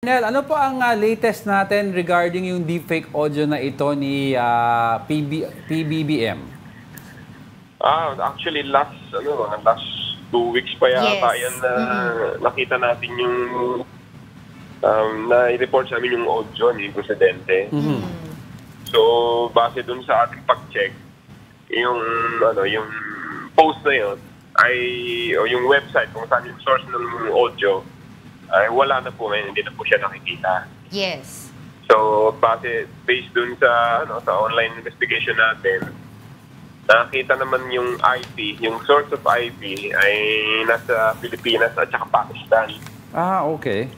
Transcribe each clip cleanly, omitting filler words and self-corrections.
Nel, ano po ang latest natin regarding yung deepfake audio na ito ni PBBM? Actually last 2 weeks pa yata yan na nakita natin yung na-report sa amin yung audio ni Presidente. So base dun sa ating pag-check, yung yung post na yun ay o yung website kung saan yung source ng audio ay wala na po ngayon, hindi na po siya nakikita. Yes. So based dun sa sa online investigation natin, nakita naman yung IP, yung source of IP ay nasa Pilipinas at saka Pakistan. Okay.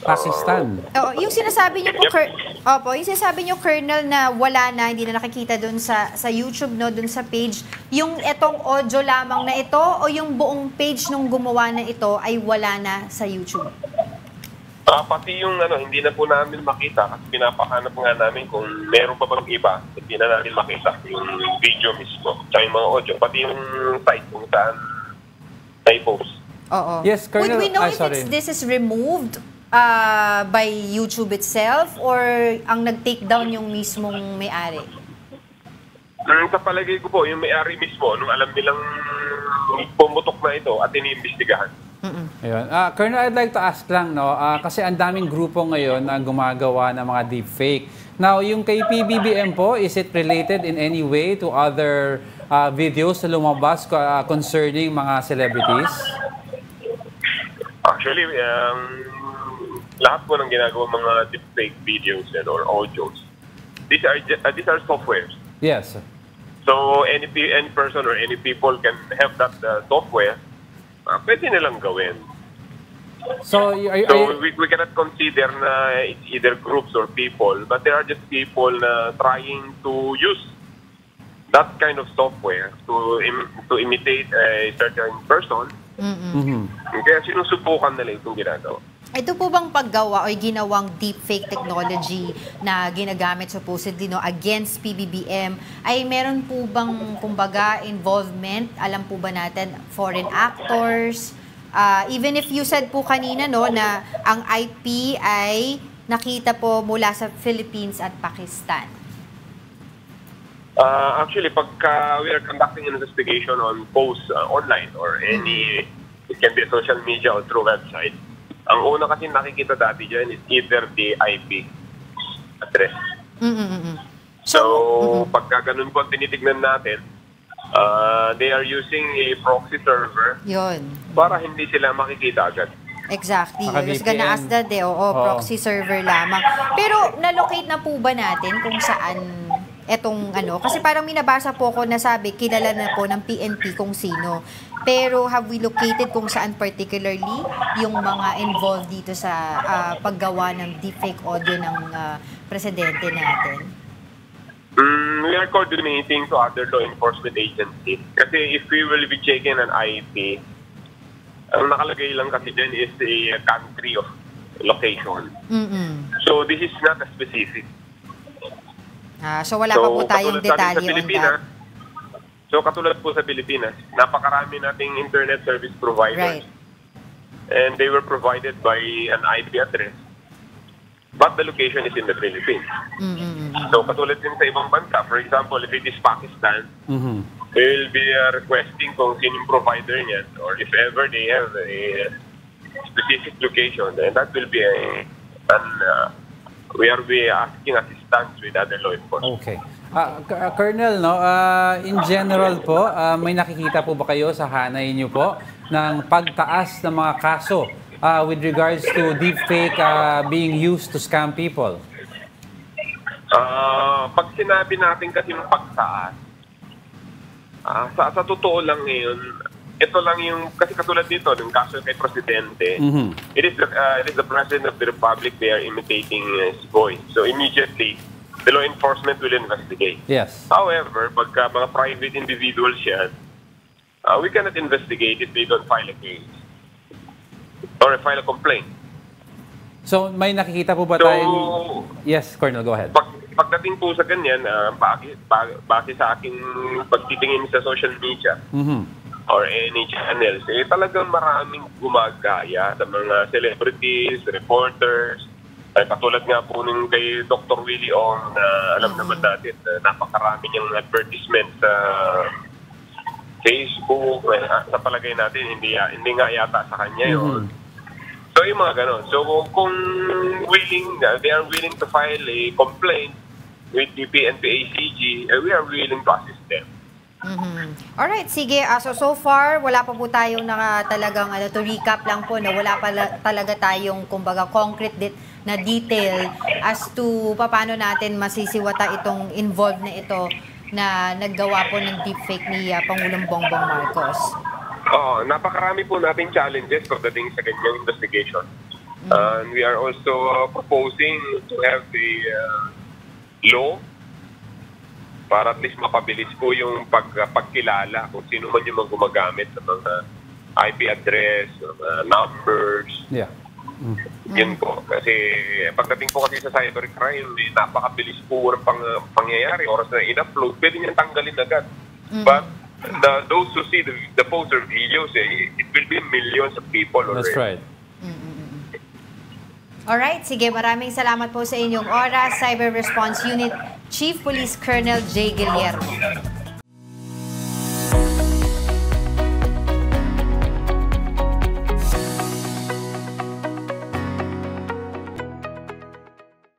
Pakistan. Yung sinasabi niyo po, yung sinasabi niyo, Colonel, na wala na, hindi na nakikita dun sa YouTube, no, dun sa page, yung etong audio lamang na ito o yung buong page nung gumawa na ito ay wala na sa YouTube? Pati yung hindi na po namin makita kasi pinapahanap nga namin kung meron pa bang iba, hindi na namin makita yung video mismo, tsaka yung mga audio, pati yung site kung saan na-post. Yes, Colonel, Would we know if this is removed by YouTube itself or ang nag-take down yung mismong may-ari? Sa palagay ko po, yung may-ari mismo, nung alam nilang pumutok na ito at iniimbestigahan. Ayun. Colonel, I'd like to ask lang, no, kasi ang daming grupo ngayon na gumagawa ng mga deepfake. Now, yung kay PBBM po, is it related in any way to other videos na lumabas concerning mga celebrities? Actually, lahat po ng ginagawa mga deepfake videos or audios, these are softwares. Yes. So any person or any people can have that software. Pwede nilang gawin. So we cannot consider na it's either groups or people, but there are just people na trying to use that kind of software to imitate a certain person. Kaya sinusubukan nila itong ginagawa. Ito po bang paggawa o ginawang deepfake technology na ginagamit supposedly against PBBM ay meron po bang kumbaga involvement? Alam po ba natin foreign actors? Even if you said po kanina na ang IP ay nakita po mula sa Philippines at Pakistan. Actually, pagka we are conducting an investigation on posts online or any, it can be a social media or through website, ang una kasi nakikita dati dyan is either the IP address. So, pagka ganun po ang tinitignan natin, they are using a proxy server para hindi sila makikita agad. Exactly. I was gonna ask that proxy server lamang. Pero na-locate na po ba natin kung saan etong kasi parang minabasa po ko na sabi, kilala na po ng PNP kung sino. Pero have we located kung saan particularly yung mga involved dito sa paggawa ng deepfake audio ng presidente natin? We are coordinating to other law enforcement agencies. Kasi if we will be checking an IP, ang nakalagay lang kasi dyan is a country of location. So this is not a specific. So wala pa po tayong detalye on that. So katulad po sa Pilipinas, napakarami nating internet service providers. Right. And they were provided by an IP address. But the location is in the Philippines. So katulad din sa ibang bansa, for example, if it is Pakistan, they will be requesting kung sinong provider niyan or if ever they have a specific location, then that will be we are asking assistance with other law enforcement. Okay. Colonel, in general po, may nakikita po ba kayo sa hanay niyo po ng pagtaas ng mga kaso with regards to deepfake being used to scam people? Pag sinabi natin kasi yung pagtaas, sa totoo lang ngayon, ito lang yung, kasi katulad dito, yung kaso kay Presidente, it is the President of the Republic, they are imitating his voice. So immediately, the law enforcement will investigate. Yes. However, pagka mga private individuals yan, we cannot investigate if they don't file a case or file a complaint. So may nakikita po ba tayong... Yes, Colonel, go ahead. Pagdating po sa ganyan, base sa aking pagtitingin sa social media, or any channels, talagang maraming gumagaya ng mga celebrities, reporters. Katulad nga po nung kay Dr. Willie Ong na alam naman natin na napakarami niyang advertisement sa Facebook. Sa palagay natin, hindi nga yata sa kanya yun. So yung mga ganon. So kung they are willing to file a complaint with the PNP-ACG, we are willing to assist them. Alright, sige. So far, wala pa po tayong talagang, to recap lang po, na wala pa talaga tayong, kumbaga, concrete na detail as to paano natin masisiwata itong involved na ito na naggawa po ng deepfake ni Pangulong Bongbong Marcos. Napakarami po nating challenges pagdating sa ganyang investigation. And we are also proposing to have the law para at least mapabilis po yung pagkilala kung sino man yung gumagamit ng mga IP address, mga numbers. Yeah. Yun po. Kasi pagdating po kasi sa cybercrime, napakabilis po ng pangyayari. Oras na in-upload, pwede niyang tanggalin agad. But those who see the poster videos, it will be millions of people already. That's right. Alright, sige, maraming salamat po sa inyong oras, Cyber Response Unit Chief Police Colonel J. Guillermo.